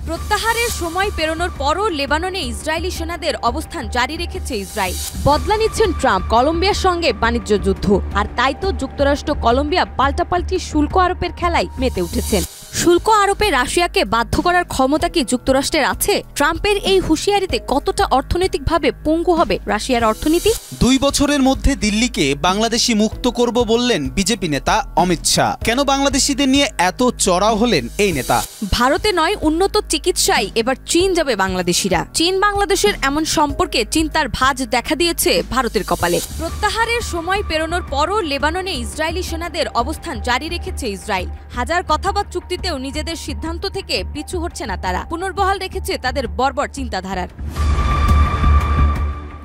প্রত্যাহারের সময় পেরোনোর পরও লেবাননে ইসরায়েলি সেনাদের অবস্থান জারি রেখেছে ইসরায়েল। বদলা নিচ্ছেন ট্রাম্প কলম্বিয়ার সঙ্গে বাণিজ্য যুদ্ধ, আর তাই তো যুক্তরাষ্ট্র কলম্বিয়া পাল্টাপাল্টি শুল্ক আরোপের খেলায় মেতে উঠেছেন। শুল্ক আরোপে রাশিয়াকে বাধ্য করার ক্ষমতা কি যুক্তরাষ্ট্রের আছে? ট্রাম্পের এই হুঁশিয়ারিতে কতটা অর্থনৈতিকভাবে পঙ্গু হবে রাশিয়ার অর্থনীতি? 2 বছরের মধ্যে দিল্লিকে বাংলাদেশি মুক্ত করব বললেন বিজেপি নেতা অমিত শাহ। কেন বাংলাদেশিদের নিয়ে এত চড়াও হলেন এই নেতা? ভারতে নয়, উন্নত চিকিৎসায় এবার চীন যাবে বাংলাদেশিরা। চীন বাংলাদেশের এমন সম্পর্কে চিন্তার ভাঁজ দেখা দিয়েছে ভারতের কপালে। প্রত্যাহারের সময় পেরোনোর পরও লেবাননে ইসরায়েলি সেনাদের অবস্থান জারি রেখেছে ইসরায়েল। হাজার কথা বা চুক্তিতেও নিজেদের সিদ্ধান্ত থেকে পিছু হচ্ছে না তারা, পুনর্বহাল রেখেছে তাদের বর্বর চিন্তাধারার।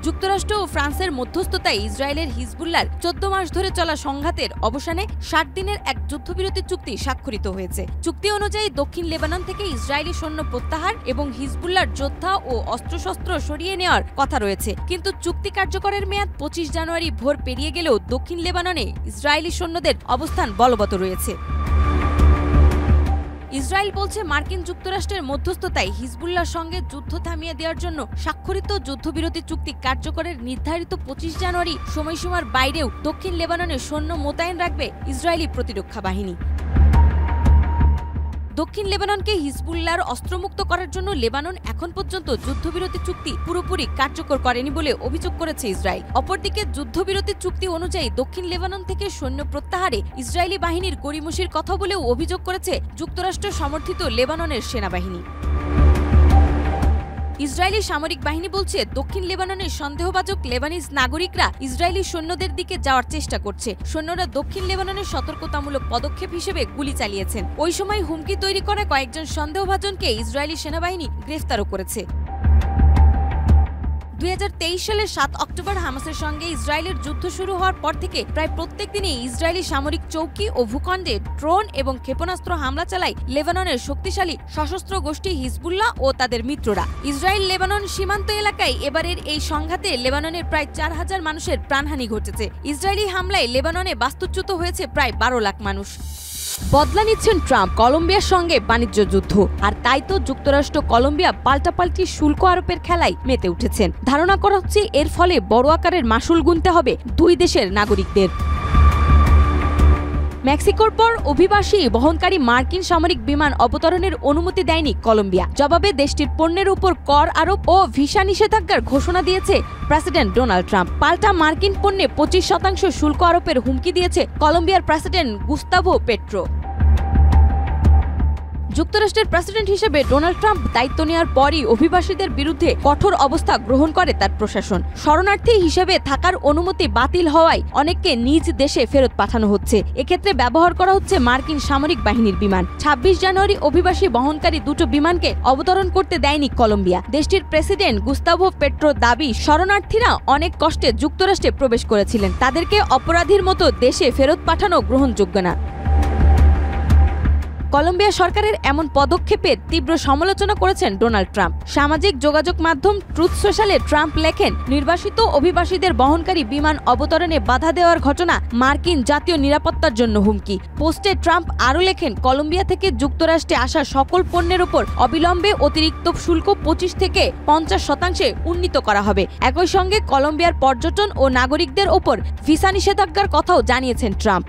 যুক্তরাষ্ট্র ও ফ্রান্সের মধ্যস্থতায় ইসরায়েলের হিজবুল্লাহর 14 মাস ধরে চলা সংঘাতের অবসানে 60 দিনের এক যুদ্ধবিরতি চুক্তি স্বাক্ষরিত হয়েছে। চুক্তি অনুযায়ী দক্ষিণ লেবানন থেকে ইসরায়েলি সৈন্য প্রত্যাহার এবং হিজবুল্লাহর যোদ্ধা ও অস্ত্রশস্ত্র সরিয়ে নেওয়ার কথা রয়েছে। কিন্তু চুক্তি কার্যকরের মেয়াদ 25 জানুয়ারি ভোর পেরিয়ে গেলেও দক্ষিণ লেবাননে ইসরায়েলি সৈন্যদের অবস্থান বলবৎ রয়েছে। ইসরায়েল বলছে, মার্কিন যুক্তরাষ্ট্রের মধ্যস্থতায় হিজবুল্লাহর সঙ্গে যুদ্ধ থামিয়ে দেওয়ার জন্য স্বাক্ষরিত যুদ্ধবিরতি চুক্তি কার্যকরের নির্ধারিত 25 জানুয়ারি সময়সীমার বাইরেও দক্ষিণ লেবাননে সৈন্য মোতায়েন রাখবে ইসরায়েলি প্রতিরক্ষা বাহিনী। দক্ষিণ লেবাননকে হিজবুল্লাহর অস্ত্রমুক্ত করার জন্য লেবানন এখন পর্যন্ত যুদ্ধবিরতি চুক্তি পুরোপুরি কার্যকর করেনি বলে অভিযোগ করেছে ইসরায়েল। অপরদিকে যুদ্ধবিরতি চুক্তি অনুযায়ী দক্ষিণ লেবানন থেকে সৈন্য প্রত্যাহারে ইসরায়েলি বাহিনীর গড়িমসির কথা বলেও অভিযোগ করেছে যুক্তরাষ্ট্র সমর্থিত লেবাননের সেনাবাহিনী। ইসরায়েলি সামরিক বাহিনী বলছে, দক্ষিণ লেবাননের সন্দেহভাজন লেবানিজ নাগরিকরা ইসরায়েলি সৈন্যদের দিকে যাওয়ার চেষ্টা করছে। সৈন্যরা দক্ষিণ লেবাননের সতর্কতামূলক পদক্ষেপ হিসেবে গুলি চালিয়েছেন। ওই সময় হুমকি তৈরি করা কয়েকজন সন্দেহভাজনকে ইসরায়েলি সেনাবাহিনী গ্রেফতারও করেছে। 2023 সালের 7 অক্টোবর হামাসের সঙ্গে ইসরায়েলের যুদ্ধ শুরু হওয়ার পর থেকে প্রায় প্রত্যেক দিনই ইসরায়েলি সামরিক চৌকি ও ভূখণ্ডে ড্রোন এবং ক্ষেপণাস্ত্র হামলা চালায় লেবাননের শক্তিশালী সশস্ত্র গোষ্ঠী হিজবুল্লাহ ও তাদের মিত্ররা। ইসরায়েল লেবানন সীমান্ত এলাকায় এবারের এই সংঘাতে লেবাননের প্রায় 4000 মানুষের প্রাণহানি ঘটেছে। ইসরায়েলি হামলায় লেবাননে বাস্তুচ্যুত হয়েছে প্রায় 12 লাখ মানুষ। বদলা নিচ্ছেন ট্রাম্প কলম্বিয়ার সঙ্গে বাণিজ্য যুদ্ধ, আর তাই তো যুক্তরাষ্ট্র কলম্বিয়া পাল্টাপাল্টি শুল্ক আরোপের খেলায় মেতে উঠেছেন। ধারণা করা হচ্ছে এর ফলে বড় আকারের মাশুল গুনতে হবে দুই দেশের নাগরিকদের। মেক্সিকোর পর অভিবাসী বহনকারী মার্কিন সামরিক বিমান অবতরণের অনুমতি দেয়নি কলম্বিয়া। জবাবে দেশটির পণ্যের উপর কর আরোপ ও ভিসা নিষেধাজ্ঞার ঘোষণা দিয়েছে প্রেসিডেন্ট ডোনাল্ড ট্রাম্প। পাল্টা মার্কিন পণ্যে 25% শুল্ক আরোপের হুমকি দিয়েছে কলম্বিয়ার প্রেসিডেন্ট গুস্তাভো পেট্রো। যুক্তরাষ্ট্রের প্রেসিডেন্ট হিসেবে ডোনাল্ড ট্রাম্প দায়িত্ব নেওয়ার পরই অভিবাসীদের বিরুদ্ধে কঠোর অবস্থা গ্রহণ করে তার প্রশাসন। শরণার্থী হিসেবে থাকার অনুমতি বাতিল হওয়ায় অনেককে নিজ দেশে ফেরত পাঠানো হচ্ছে। এক্ষেত্রে ব্যবহার করা হচ্ছে মার্কিন সামরিক বাহিনীর বিমান। 26 জানুয়ারি অভিবাসী বহনকারী দুটো বিমানকে অবতরণ করতে দেয়নি কলম্বিয়া। দেশটির প্রেসিডেন্ট গুস্তাভো পেট্রো দাবি, শরণার্থীরা অনেক কষ্টে যুক্তরাষ্ট্রে প্রবেশ করেছিলেন, তাদেরকে অপরাধীর মতো দেশে ফেরত পাঠানো গ্রহণযোগ্য না। কলম্বিয়া সরকারের এমন পদক্ষেপের তীব্র সমালোচনা করেছেন ডোনাল্ড ট্রাম্প। সামাজিক যোগাযোগ মাধ্যম ট্রুথ সোশ্যালে ট্রাম্প লেখেন, নির্বাসিত অভিবাসীদের বহনকারী বিমান অবতরণে বাধা দেওয়ার ঘটনা মার্কিন জাতীয় নিরাপত্তার জন্য হুমকি। পোস্টে ট্রাম্প আরও লেখেন, কলম্বিয়া থেকে যুক্তরাষ্ট্রে আসা সকল পণ্যের উপর অবিলম্বে অতিরিক্ত শুল্ক 25 থেকে 50% উন্নীত করা হবে। একই সঙ্গে কলম্বিয়ার পর্যটন ও নাগরিকদের ওপর ভিসা নিষেধাজ্ঞার কথাও জানিয়েছেন ট্রাম্প।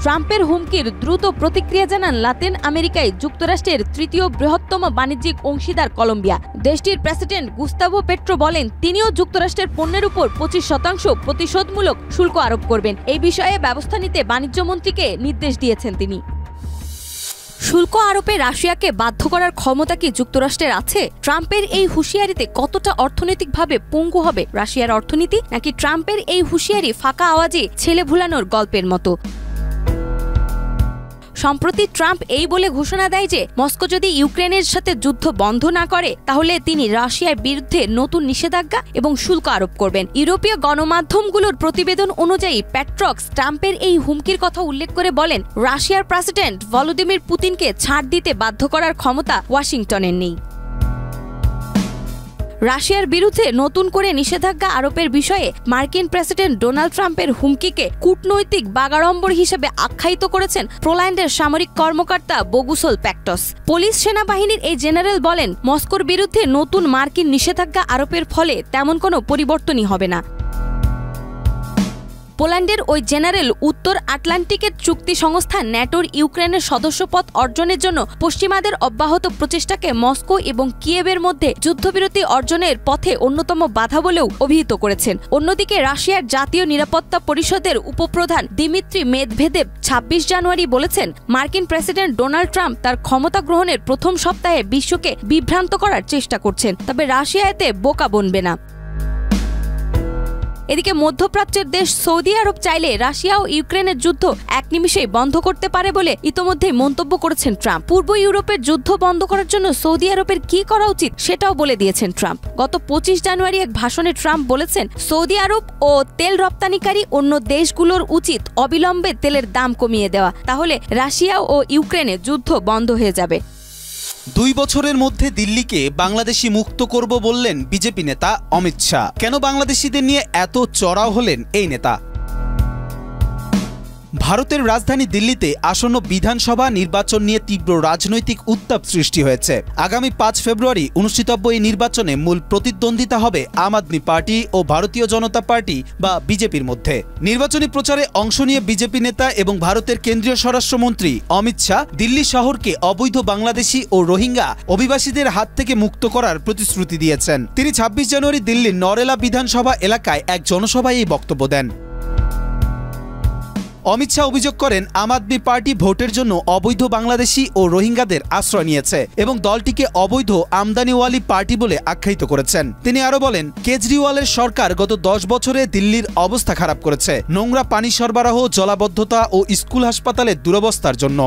ট্রাম্পের হুমকির দ্রুত প্রতিক্রিয়া জানান লাতিন আমেরিকায় যুক্তরাষ্ট্রের তৃতীয় বৃহত্তম বাণিজ্যিক অংশীদার কলম্বিয়া। দেশটির প্রেসিডেন্ট গুস্তাভো পেট্রো বলেন, তিনিও যুক্তরাষ্ট্রের পণ্যের উপর 25% প্রতিশোধমূলক শুল্ক আরোপ করবেন। এই বিষয়ে ব্যবস্থা নিতে বাণিজ্য মন্ত্রীকে নির্দেশ দিয়েছেন তিনি। শুল্ক আরোপে রাশিয়াকে বাধ্য করার ক্ষমতা কি যুক্তরাষ্ট্রের আছে? ট্রাম্পের এই হুঁশিয়ারিতে কতটা অর্থনৈতিকভাবে পঙ্গু হবে রাশিয়ার অর্থনীতি? নাকি ট্রাম্পের এই হুঁশিয়ারি ফাঁকা আওয়াজে ছেলে ভুলানোর গল্পের মতো? সম্প্রতি ট্রাম্প এই বলে ঘোষণা দেয় যে মস্কো যদি ইউক্রেনের সাথে যুদ্ধ বন্ধ না করে তাহলে তিনি রাশিয়ার বিরুদ্ধে নতুন নিষেধাজ্ঞা এবং শুল্ক আরোপ করবেন। ইউরোপীয় গণমাধ্যমগুলোর প্রতিবেদন অনুযায়ী প্যাট্রক্স ট্রাম্পের এই হুমকির কথা উল্লেখ করে বলেন, রাশিয়ার প্রেসিডেন্ট ভলোদিমির পুতিনকে ছাড় দিতে বাধ্য করার ক্ষমতা ওয়াশিংটনের নেই। রাশিয়ার বিরুদ্ধে নতুন করে নিষেধাজ্ঞা আরোপের বিষয়ে মার্কিন প্রেসিডেন্ট ডোনাল্ড ট্রাম্পের হুমকিকে কূটনৈতিক বাগাড়ম্বর হিসেবে আখ্যায়িত করেছেন পোল্যান্ডের সামরিক কর্মকর্তা বগুসল প্যাক্টস। পুলিশ সেনাবাহিনীর এই জেনারেল বলেন, মস্কোর বিরুদ্ধে নতুন মার্কিন নিষেধাজ্ঞা আরোপের ফলে তেমন কোনো পরিবর্তনই হবে না। পোল্যান্ডের ওই জেনারেল উত্তর আটলান্টিকের চুক্তি সংস্থা ন্যাটোর ইউক্রেনের সদস্যপদ অর্জনের জন্য পশ্চিমাদের অব্যাহত প্রচেষ্টাকে মস্কো এবং কিয়েভের মধ্যে যুদ্ধবিরতি অর্জনের পথে অন্যতম বাধা বলেও অভিহিত করেছেন। অন্যদিকে রাশিয়ার জাতীয় নিরাপত্তা পরিষদের উপপ্রধান দিমিত্রি মেদভেদেভ ২৬ জানুয়ারি বলেছেন, মার্কিন প্রেসিডেন্ট ডোনাল্ড ট্রাম্প তার ক্ষমতা গ্রহণের প্রথম সপ্তাহে বিশ্বকে বিভ্রান্ত করার চেষ্টা করছেন, তবে রাশিয়া এতে বোকা বনবে না। এদিকে মধ্যপ্রাচ্যের দেশ সৌদি আরব চাইলে রাশিয়া ও ইউক্রেনের যুদ্ধ এক নিমিষেই বন্ধ করতে পারে বলে ইতোমধ্যেই মন্তব্য করেছেন ট্রাম্প। পূর্ব ইউরোপের যুদ্ধ বন্ধ করার জন্য সৌদি আরবের কি করা উচিত সেটাও বলে দিয়েছেন ট্রাম্প। গত ২৫ জানুয়ারি এক ভাষণে ট্রাম্প বলেছেন, সৌদি আরব ও তেল রপ্তানিকারী অন্য দেশগুলোর উচিত অবিলম্বে তেলের দাম কমিয়ে দেওয়া, তাহলে রাশিয়া ও ইউক্রেনে যুদ্ধ বন্ধ হয়ে যাবে। ২ বছরের মধ্যে দিল্লিকে বাংলাদেশি মুক্ত করব বললেন বিজেপি নেতা অমিত শাহ। কেন বাংলাদেশিদের নিয়ে এত চড়াও হলেন এই নেতা? ভারতের রাজধানী দিল্লিতে আসন্ন বিধানসভা নির্বাচন নিয়ে তীব্র রাজনৈতিক উত্তাপ সৃষ্টি হয়েছে। আগামী ৫ ফেব্রুয়ারি অনুষ্ঠিতব্য এই নির্বাচনে মূল প্রতিদ্বন্দ্বিতা হবে আম আদমি পার্টি ও ভারতীয় জনতা পার্টি বা বিজেপির মধ্যে। নির্বাচনী প্রচারে অংশ নিয়ে বিজেপি নেতা এবং ভারতের কেন্দ্রীয় স্বরাষ্ট্রমন্ত্রী অমিত শাহ দিল্লি শহরকে অবৈধ বাংলাদেশি ও রোহিঙ্গা অভিবাসীদের হাত থেকে মুক্ত করার প্রতিশ্রুতি দিয়েছেন। তিনি ২৬ জানুয়ারি দিল্লির নরেলা বিধানসভা এলাকায় এক জনসভায় এই বক্তব্য দেন। অমিত শাহ অভিযোগ করেন, আম আদমি পার্টি ভোটের জন্য অবৈধ বাংলাদেশি ও রোহিঙ্গাদের আশ্রয় নিয়েছে এবং দলটিকে অবৈধ আমদানিওয়ালি পার্টি বলে আখ্যায়িত করেছেন। তিনি আরো বলেন, কেজরিওয়ালের সরকার গত ১০ বছরে দিল্লির অবস্থা খারাপ করেছে, নোংরা পানি সরবরাহ, জলাবদ্ধতা ও স্কুল হাসপাতালের দুরবস্থার জন্য।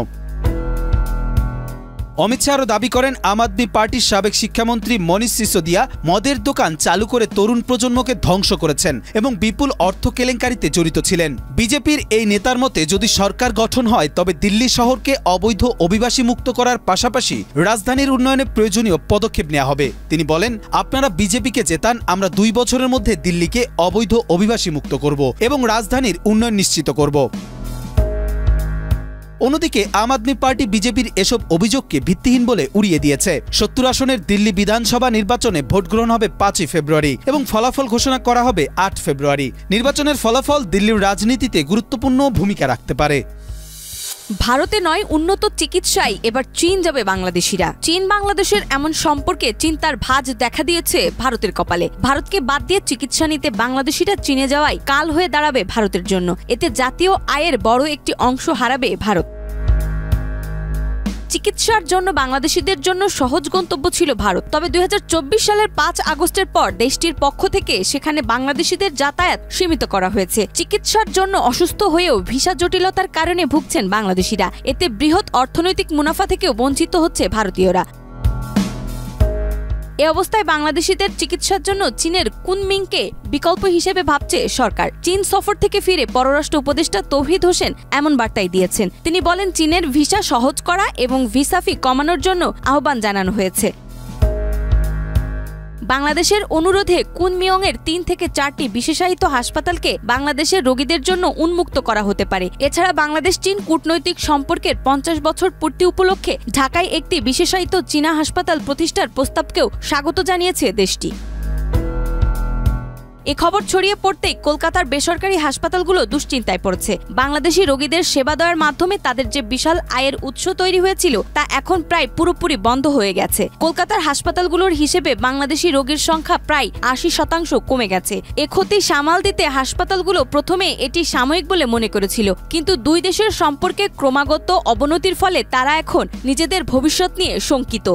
অমিত শাহ আরও দাবি করেন, আম আদমি পার্টির সাবেক শিক্ষামন্ত্রী মনীষ সিসোদিয়া মদের দোকান চালু করে তরুণ প্রজন্মকে ধ্বংস করেছেন এবং বিপুল অর্থ কেলেঙ্কারিতে জড়িত ছিলেন। বিজেপির এই নেতার মতে যদি সরকার গঠন হয় তবে দিল্লি শহরকে অবৈধ অভিবাসী মুক্ত করার পাশাপাশি রাজধানীর উন্নয়নে প্রয়োজনীয় পদক্ষেপ নেওয়া হবে। তিনি বলেন, আপনারা বিজেপিকে জেতান, আমরা ২ বছরের মধ্যে দিল্লিকে অবৈধ অভিবাসী মুক্ত করব এবং রাজধানীর উন্নয়ন নিশ্চিত করব। অন্যদিকে আম আদমি পার্টি বিজেপির এসব অভিযোগকে ভিত্তিহীন বলে উড়িয়ে দিয়েছে। ৭০ আসনের দিল্লি বিধানসভা নির্বাচনে ভোট গ্রহণ হবে ৫ই ফেব্রুয়ারি এবং ফলাফল ঘোষণা করা হবে ৮ ফেব্রুয়ারি। নির্বাচনের ফলাফল দিল্লির রাজনীতিতে গুরুত্বপূর্ণ ভূমিকা রাখতে পারে। ভারতে নয়, উন্নত চিকিৎসায় এবার চীন যাবে বাংলাদেশিরা। চীন বাংলাদেশের এমন সম্পর্কে চিন্তার ভাঁজ দেখা দিয়েছে ভারতের কপালে। ভারতকে বাদ দিয়ে চিকিৎসা নিতে বাংলাদেশিরা চীনে যাওয়াই কাল হয়ে দাঁড়াবে ভারতের জন্য। এতে জাতীয় আয়ের বড় একটি অংশ হারাবে ভারত। চিকিৎসার জন্য বাংলাদেশিদের জন্য সহজ গন্তব্য ছিল ভারত, তবে ২০২৪ সালের ৫ আগস্টের পর দেশটির পক্ষ থেকে সেখানে বাংলাদেশিদের যাতায়াত সীমিত করা হয়েছে। চিকিৎসার জন্য অসুস্থ হয়েও ভিসা জটিলতার কারণে ভুগছেন বাংলাদেশিরা। এতে বৃহৎ অর্থনৈতিক মুনাফা থেকেও বঞ্চিত হচ্ছে ভারতীয়রা। এ অবস্থায় বাংলাদেশিদের চিকিৎসার জন্য চীনের কুনমিংকে বিকল্প হিসেবে ভাবছে সরকার। চীন সফর থেকে ফিরে পররাষ্ট্র উপদেষ্টা তৌহিদ হোসেন এমন বার্তাই দিয়েছেন। তিনি বলেন, চীনের ভিসা সহজ করা এবং ভিসা ফি কমানোর জন্য আহ্বান জানানো হয়েছে। বাংলাদেশের অনুরোধে কুনমিয়ংয়ের ৩ থেকে ৪টি বিশেষায়িত হাসপাতালকে বাংলাদেশের রোগীদের জন্য উন্মুক্ত করা হতে পারে। এছাড়া বাংলাদেশ চীন কূটনৈতিক সম্পর্কের ৫০ বছর পূর্তি উপলক্ষে ঢাকায় একটি বিশেষায়িত চীনা হাসপাতাল প্রতিষ্ঠার প্রস্তাবকেও স্বাগত জানিয়েছে দেশটি। এ খবর ছড়িয়ে পড়তেই কলকাতার বেসরকারি হাসপাতালগুলো দুশ্চিন্তায় পড়েছে। বাংলাদেশি রোগীদের সেবা দেওয়ার মাধ্যমে তাদের যে বিশাল আয়ের উৎস তৈরি হয়েছিল তা এখন প্রায় পুরোপুরি বন্ধ হয়ে গেছে। কলকাতার হাসপাতালগুলোর হিসেবে বাংলাদেশি রোগীর সংখ্যা প্রায় ৮০% কমে গেছে। এ ক্ষতি সামাল দিতে হাসপাতালগুলো প্রথমে এটি সাময়িক বলে মনে করেছিল, কিন্তু দুই দেশের সম্পর্কে ক্রমাগত অবনতির ফলে তারা এখন নিজেদের ভবিষ্যৎ নিয়ে শঙ্কিত।